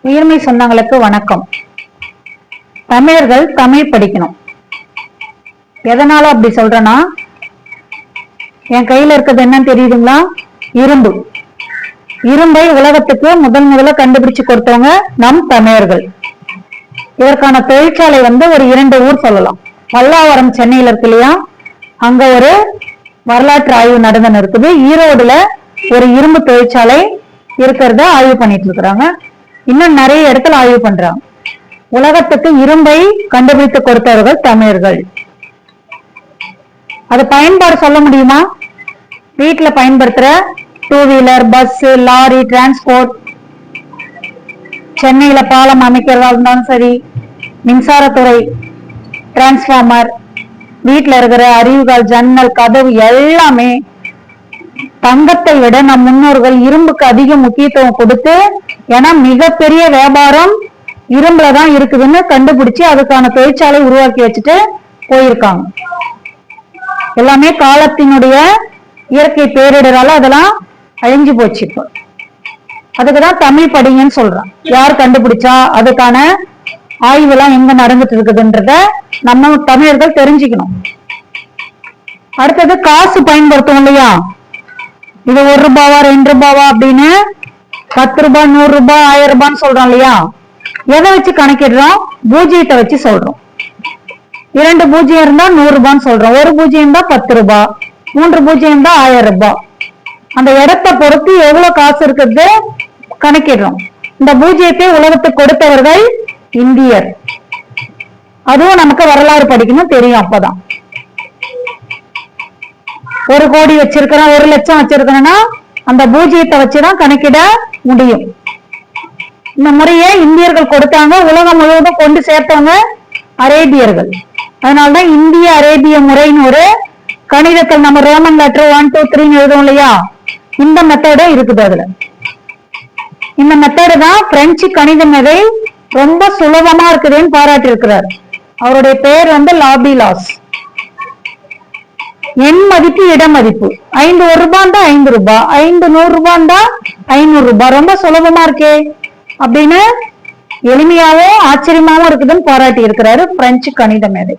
உயிர்மை சொந்தங்களுக்கு வணக்கம். தமிழர்கள் தமிழ் படிக்கணும். எதனால அப்படி சொல்றேன்னா, என் கையில இருக்கிறது என்னன்னு தெரியுதுங்களா? இரும்பு. இரும்பை உலகத்துக்கு முதல்ல கண்டுபிடிச்சு கொடுத்தவங்க நம் தமிழர்கள். இதற்கான தொழிற்சாலை ஒரு 2 ஊர் சொல்லலாம். பல்லாவரம் சென்னையில இருக்கு இல்லையா, அங்க ஒரு வரலாற்று ஆய்வு நடந்து இருக்குது. ஈரோடுல ஒரு இரும்பு தொழிற்சாலை இருக்கிறத ஆய்வு பண்ணிட்டு இருக்கிறாங்க. இன்னும் நிறைய இடத்துல ஆய்வு பண்றாங்க. உலகத்துக்கு இரும்பை கண்டுபிடித்து கொடுத்தவர்கள் தமிழர்கள். அது பயன்பாடு சொல்ல முடியுமா? வீட்டுல பயன்படுத்துற 2 வீலர், பஸ், லாரி, டிரான்ஸ்போர்ட், சென்னையில பாலம் அமைக்கிறதா இருந்தாலும் சரி, மின்சாரத்துறை, டிரான்ஸ்பார்மர், வீட்டுல இருக்கிற அறிவுகள், ஜன்னல், கதவு எல்லாமே தங்கத்தை விட நம் முன்னோர்கள் இரும்புக்கு அதிக முக்கியத்துவம் கொடுத்து, ஏன்னா மிகப்பெரிய வியாபாரம் இரும்புலதான் இருக்குதுன்னு கண்டுபிடிச்சு அதுக்கான தொழிற்சாலை உருவாக்கி வச்சுட்டு போயிருக்காங்க. எல்லாமே காலத்தினுடைய இயற்கை பேரிடரால அதெல்லாம் அழிஞ்சு போச்சு. இப்போ அதுக்குதான் தமிழ் படிங்கன்னு சொல்றோம். யார் கண்டுபிடிச்சா, அதுக்கான ஆய்வு எல்லாம் எங்க நடந்துட்டு இருக்குதுன்றத நம்ம தமிழர்கள் தெரிஞ்சுக்கணும். அடுத்தது காசு பயன்படுத்தும் இல்லையா, இது 1 ரூபாவா 2 ரூபாவா அப்படின்னு 10 ரூபாய், 100 ரூபாய், 1000 ரூபான்னு சொல்றோம் இல்லையா. எதை வச்சு கணக்கிடுறோம்? பூஜ்ஜியத்தை வச்சு சொல்றோம். 2 பூஜ்ஜியம் இருந்தா 100 ரூபான்னு சொல்றோம். 1 பூஜ்ஜியம் இருந்தா 10 ரூபாய், 3 பூஜ்ஜியம் இருந்தா 1000 ரூபாய். அந்த இடத்தை பொறுத்து எவ்வளவு காசு இருக்குது கணக்கிடுறோம். இந்த பூஜ்ஜியத்தை உலகத்துக்கு கொடுத்தவர்கள் இந்தியர். அதுவும் நமக்கு வரலாறு படிக்கணும் தெரியும். அப்பதான் 1 கோடி வச்சிருக்கிறோம், 1 லட்சம் வச்சிருக்கிறோம்னா அந்த பூஜ்ஜியத்தை வச்சுதான் கணக்கிட முடியும். இந்த முறையை இந்தியர்கள் கொடுத்தாங்க. உலகம் முழுவதும் கொண்டு சேர்த்தவங்க அரேபியர்கள். அதனாலதான் இந்திய அரேபிய முறைன்னு ஒரு கணிதத்தில் நம்ம ரோமன் லெட்டர் 1 2 3 எழுதும் இல்லையா, இந்த மெத்தடும் இருக்குது. அதுல இந்த மெத்தடு தான் பிரெஞ்சு கணித மேதை ரொம்ப சுலபமா இருக்குதுன்னு பாராட்டி இருக்கிறார். அவருடைய பெயர் லாபிலாஸ். எண் மதிப்பு, இட மதிப்பு. 5 1 ரூபாய் 5 ரூபாய், 5 100 ரூபாய் 500 ரூபாய். ரொம்ப சுலபமா இருக்கே அப்படின்னு எளிமையாவும் ஆச்சரியமாவும் இருக்குதுன்னு பாராட்டி இருக்கிறாரு பிரெஞ்சு கணித மேதை.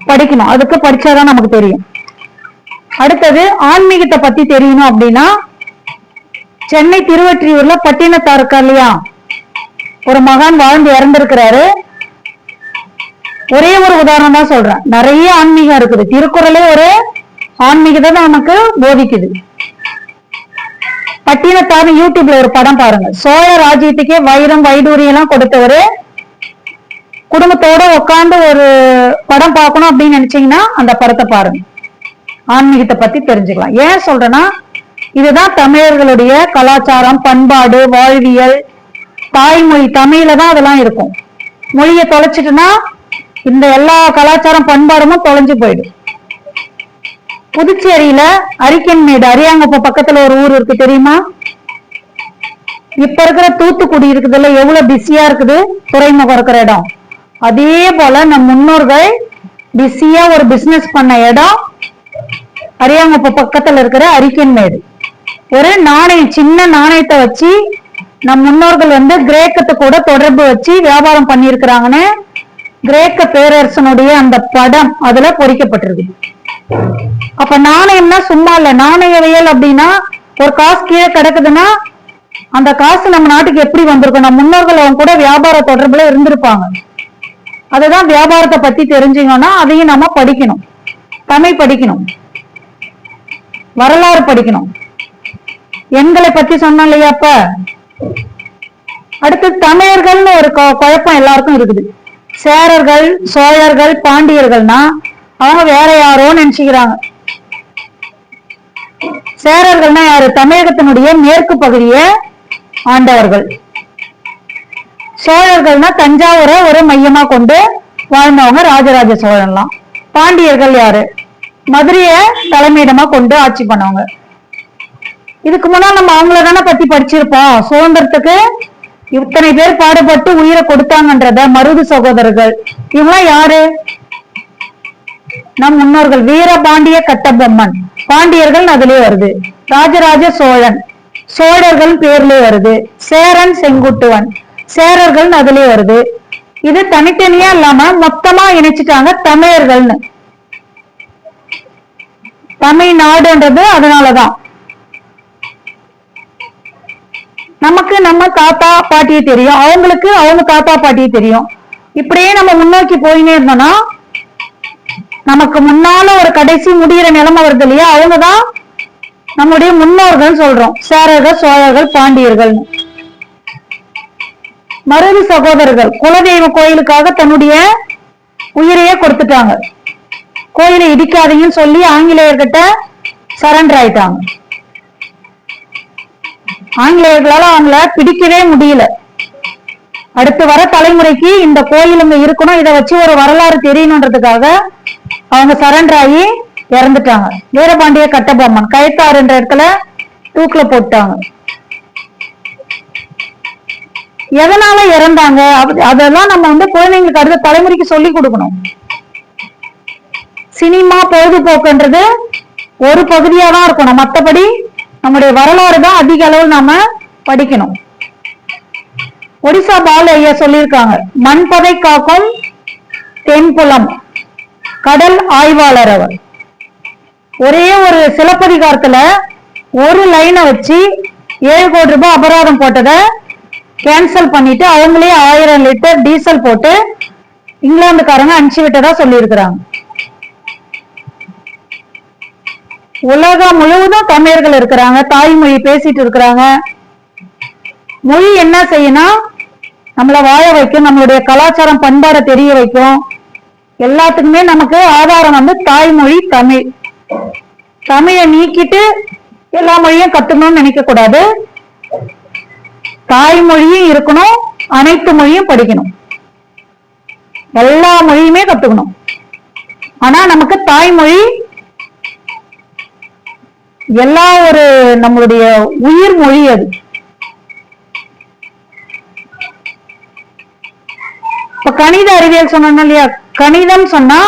படிக்கணும், அதுக்கு படிச்சாதான் நமக்கு தெரியும். அடுத்தது ஆன்மீகத்தை பத்தி தெரியணும் அப்படின்னா, சென்னை திருவொற்றியூர்ல பட்டினத்தார் இருக்கா இல்லையா, ஒரு மகான் வாழ்ந்து இறந்திருக்கிறாரு. ஒரே ஒரு உதாரணம் தான் சொல்றேன், நிறைய ஆன்மீகம் இருக்குது. திருக்குறளே ஒரு ஆன்மீகத்தை நமக்கு போதிக்குது. பட்டினத்தார் யூடியூப்ல ஒரு படம் பாருங்க. சோழ ராஜ்யத்துக்கே வைரம் வைடூரியம் எல்லாம் கொடுத்தவரு. குடும்பத்தோட உட்காந்து ஒரு படம் பார்க்கணும் அப்படின்னு நினைச்சீங்கன்னா அந்த படத்தை பாருங்க. ஆன்மீகத்தை பத்தி தெரிஞ்சுக்கலாம். ஏன் சொல்றேன்னா, இதுதான் தமிழர்களுடைய கலாச்சாரம், பண்பாடு, வாழ்வியல், தாய்மொழி. தமிழ்ல தான் அதெல்லாம் இருக்கும். மொழியை தொலைச்சிட்டுனா இந்த எல்லா கலாச்சாரம் பண்பாடுமும் தொலைஞ்சு போயிடும். புதுச்சேரியில அரிக்கன்மேடு, அரியாங்குப்பம் பக்கத்துல ஒரு ஊர் இருக்கு தெரியுமா? இப்ப இருக்கிற தூத்துக்குடி இருக்குதுல்ல, எவ்வளவு பிஸியா இருக்குது துறைமுகம் இருக்கிற இடம். அதே போல நம் முன்னோர்கள் பிஸியா ஒரு பிசினஸ் பண்ண இடம் அரியாங்குப்பம் பக்கத்துல இருக்கிற அரிக்கன்மேடு. ஒரு நாணயம், சின்ன நாணயத்தை வச்சு நம் முன்னோர்கள் கிரேக்கத்தை கூட தொடர்பு வச்சு வியாபாரம் பண்ணியிருக்கிறாங்கன்னு கிரேக்க பேரரசனுடைய அந்த படம் அதுல பொறிக்கப்பட்டிருக்கு. அப்ப நாணயம்னா சும்மா இல்ல. நாணயவியல் அப்படின்னா ஒரு காசு கீழே கிடக்குதுன்னா அந்த காசு நம்ம நாட்டுக்கு எப்படி வந்திருக்கும்? நம்ம முன்னோர்கள் அவங்க கூட வியாபார தொடர்புல இருந்திருப்பாங்க. அதுதான் வியாபாரத்தை பத்தி தெரிஞ்சுங்கன்னா அதையும் நம்ம படிக்கணும். தமிழ் படிக்கணும், வரலாறு படிக்கணும். எண்களை பத்தி சொன்னோம் இல்லையா. அப்ப அடுத்து தமிழர்கள்னு ஒரு குழப்பம் எல்லாருக்கும் இருக்குது. சேரர்கள், சோழர்கள், பாண்டியர்கள்னா அவங்க வேற யாரோ நினைச்சுக்கிறாங்க. சேரர்கள்னா யாரு? தமிழகத்தினுடைய மேற்கு பகுதியை ஆண்டவர்கள். சோழர்கள்னா தஞ்சாவூரை ஒரு மையமா கொண்டு வாழ்ந்தவங்க ராஜராஜ சோழன்லாம். பாண்டியர்கள் யாரு? மதுரைய தலைமையிடமா கொண்டு ஆட்சி பண்ணவங்க. இதுக்கு முன்னாடி நம்ம அவங்கள தானே பத்தி படிச்சிருப்போம். சுதந்திரத்துக்கு இத்தனை பேர் பாடுபட்டு உயிரை கொடுத்தாங்கன்றத, மருது சகோதரர்கள், இவங்களாம் யாரு? நம் முன்னோர்கள். வீரபாண்டிய கட்டபொம்மன், பாண்டியர்கள் அதுலயே வருது. ராஜராஜ சோழன், சோழர்கள் பேர்ல வருது, சேரன் செங்குட்டுவன் சேரர்கள் அதுலயே வருது. இது தனித்தனியா இல்லாம மொத்தமா இணைச்சிட்டாங்க தமிழர்கள்னு. தமிழ்நாடுன்றது அதனாலதான். நமக்கு நம்ம தாத்தா பாட்டியை தெரியும், அவங்களுக்கு அவங்க தாத்தா பாட்டியை தெரியும். இப்படியே நம்ம முன்னோக்கி போயினே இருந்தோம்னா நமக்கு முன்னால ஒரு கடைசி முடிகிற நிலைமை வருது இல்லையா, அவங்கதான் நம்முடைய முன்னோர்கள் சொல்றோம். சேரர்கள், சோழர்கள், பாண்டியர்கள். மருது சகோதரர்கள் குலதெய்வ கோயிலுக்காக தன்னுடைய உயிரையே கொடுத்துட்டாங்க. கோயிலை இடிக்காதீங்கன்னு சொல்லி ஆங்கிலேயர்கிட்ட சரண்டர் ஆயிட்டாங்க. ஆங்கிலேயர்களால அவங்கள பிடிக்கவே முடியல. அடுத்து வர தலைமுறைக்கு இந்த கோயில் இங்க இருக்கணும், இதை வச்சு ஒரு வரலாறு தெரியணுன்றதுக்காக அவங்க சரண்டர் ஆகி இறந்துட்டாங்க. வீரபாண்டிய கட்டபொம்மன் கயத்தாறு என்ற இடத்துல தூக்குல போட்டாங்க. எதனால இறந்தாங்க அதெல்லாம் நம்ம குழந்தைங்களுக்கு அடுத்த தலைமுறைக்கு சொல்லி கொடுக்கணும். சினிமா பொழுதுபோக்குன்றது ஒரு பகுதியா தான் இருக்கணும், மற்றபடி நம்முடைய வரலாறு தான் அதிக அளவு நாம படிக்கணும். ஒடிசா பால் ஐயா சொல்லியிருக்காங்க, மண்பதை காக்கும் தென்புலம் கடல் ஆய்வாளர் அவர். ஒரே ஒரு சிலப்பதிகாரத்துல ஒரு லைனை வச்சு 7 கோடி ரூபாய் அபராதம் போட்டதை கேன்சல் பண்ணிட்டு அவங்களே 1000 லிட்டர் டீசல் போட்டு இங்கிலாந்துக்காரங்க அனுப்பிச்சு விட்டதா சொல்லி இருக்கிறாங்க. உலகம் முழுவதும் தமிழர்கள் இருக்கிறாங்க, தாய்மொழி பேசிட்டு இருக்கிறாங்க. மொழி என்ன செய்யணும், நம்மளை வாழ வைக்கும், நம்மளுடைய கலாச்சாரம் பண்பாட தெரிய வைக்கும். எல்லாத்துக்குமே நமக்கு ஆதாரம் தாய்மொழி தமிழ். தமிழை நீக்கிட்டு எல்லா மொழியும் கத்துக்கணும்னு நினைக்க கூடாது. தாய்மொழியும் இருக்கணும், அனைத்து மொழியும் படிக்கணும், எல்லா மொழியுமே கத்துக்கணும். ஆனா நமக்கு தாய்மொழி எல்லா ஒரு நம்மளுடைய உயிர் மொழி அது. இப்ப கணித அறிவியல் சொன்னோம் இல்லையா, கணிதம் சொன்னா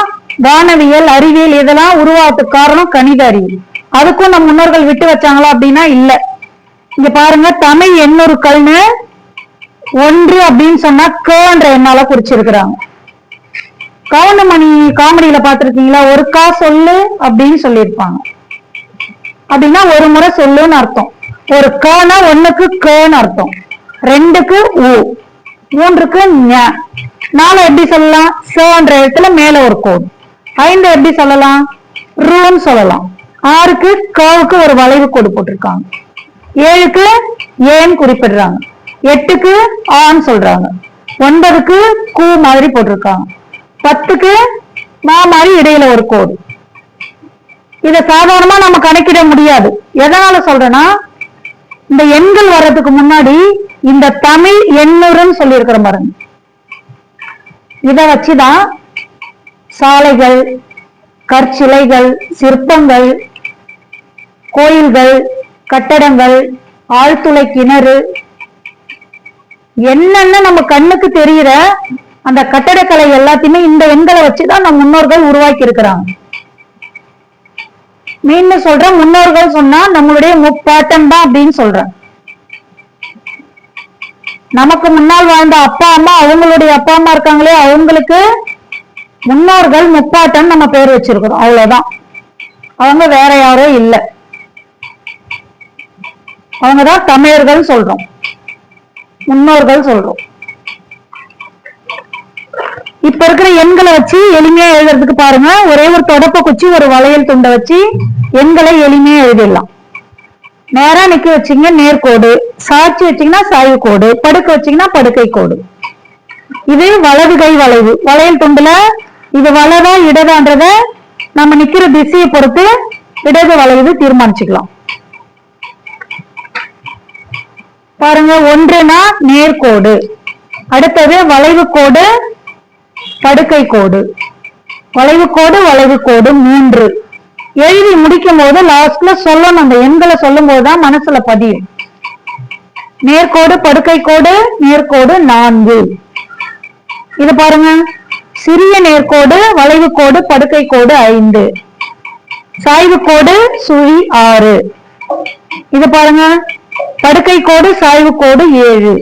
வானவியல், அறிவியல் இதெல்லாம் உருவாகிறதுக்கு காரணம் கணித அறிவியல். அதுக்கும் நம்ம முன்னோர்கள் விட்டு வச்சாங்களா அப்படின்னா இல்ல. இங்க பாருங்க, தமிழ் எண்ணூறுக்கள்னு 1 அப்படின்னு சொன்னா கன்ற எண்ணால குறிச்சிருக்கிறாங்க. கவுண்டமணி காமெடியில பாத்திருக்கீங்களா, ஒருக்கா சொல்லு அப்படின்னு சொல்லியிருப்பாங்க. அப்படின்னா ஒரு முறை சொல்லுன்னு அர்த்தம். ஒரு கனா 1க்கு கன்னு அர்த்தம், 2க்கு உ, 3க்கு ஞ, 4 எப்படி சொல்லலாம், சன்ற இடத்துல மேல ஒரு கோடு, 5 எப்படி சொல்லலாம், ரூன்னு சொல்லலாம், 6க்கு கவுக்கு ஒரு வளைவு கோடு போட்டிருக்காங்க, 7க்கு ஏன்னு குறிப்பிடுறாங்க, 8க்கு ஆன்னு சொல்றாங்க, 9க்கு கூ மாதிரி போட்டிருக்காங்க, 10க்கு மா மாதிரி இடையில ஒரு கோடு. இத சாதாரணமா நம்ம கணக்கிட முடியாது. எதனால சொல்றேன்னா, இந்த எண்கள் வர்றதுக்கு முன்னாடி இந்த தமிழ் எண்ணூறுன்னு சொல்லி இருக்கிற பாருங்க, இத வச்சுதான் சாலைகள், கற்சிலைகள், சிற்பங்கள், கோயில்கள், கட்டடங்கள், ஆழ்துளை கிணறு, என்னென்ன நம்ம கண்ணுக்கு தெரிகிற அந்த கட்டடக்கலை எல்லாத்தையுமே இந்த எண்களை வச்சுதான் நம்ம முன்னோர்கள் உருவாக்கி இருக்கிறாங்க. மீன் சொல்ற முன்னோர்கள் சொன்னா நம்மளுடைய முப்பாட்டன் தான் அப்படின்னு சொல்றேன். நமக்கு முன்னால் வாழ்ந்த அப்பா அம்மா, அவங்களுடைய அப்பா அம்மா இருக்காங்களே, அவங்களுக்கு முன்னோர்கள் முப்பாட்டன் நம்ம பேர் வச்சிருக்கிறோம், அவ்வளவுதான். அவங்க வேற யாரோ இல்லை, அவங்கதான் தமிழர்கள் சொல்றோம், முன்னோர்கள் சொல்றோம். இப்ப இருக்கிற எண்களை வச்சு எளிமையா எழுதுறதுக்கு பாருங்க, ஒரே ஒரு தொடப்ப குச்சி, ஒரு வளையல் துண்டை வச்சு எண்களை எளிமையா எழுதிடலாம். நேரா நிக்க வச்சீங்க நேர்கோடு, சாட்சி வச்சீங்கன்னா சாய்வு கோடு, படுக்க வச்சீங்கன்னா படுக்கை கோடு. இது வலது கை வளைவு. வளையல் துண்டுல இது வலதா இடதான்றத நம்ம நிக்கிற திசையை பொறுத்து இடது வளைவு தீர்மானிச்சுக்கலாம். பாருங்க, 1னா நேர்கோடு, அடுத்தது வளைவு கோடு, படுக்கை கோடு, வளைவு கோடு, வளைவு கோடு 3. எழுதி முடிக்கும் போது லாஸ்ட்ல சொல்லணும், அந்த எண்களை சொல்லும் போதுதான் மனசுல பதியும். நேர்கோடு, படுக்கை கோடு, நேர்கோடு 4. இது பாருங்க, சிறிய நேர்கோடு, வளைவு கோடு, படுக்கை கோடு 5, சாய்வு கோடு சுழி 6. இது பாருங்க, படுக்கை கோடு சாய்வு கோடு 7,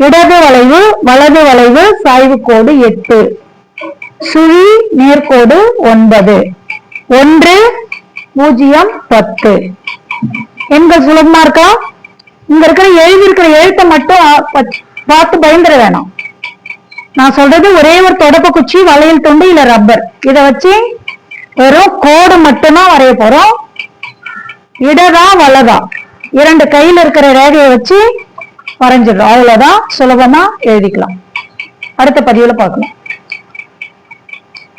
இடது வளைவு வலது வளைவு சாய்வு கோடு 8, சுழி நேர்கோடு 9, 1 0 10. எண்கள் சுலபமா இருக்கா? இங்க இருக்கிற எழுதி இருக்கிற எழுத்தை மட்டும் பார்த்து பயந்துட வேணாம். நான் சொல்றது ஒரே ஒரு தொடப்ப குச்சி, வளையல் துண்டு இல்ல ரப்பர், இத வச்சு வெறும் கோடு மட்டும்தான் வரைய போறோம். இடதா வலதா 2 கையில இருக்கிற ரேகையை வச்சு வரைஞ்சிடுறோம். அவ்வளவுதான், சுலபமா எழுதிக்கலாம். அடுத்த பதிவுல பார்க்கலாம்.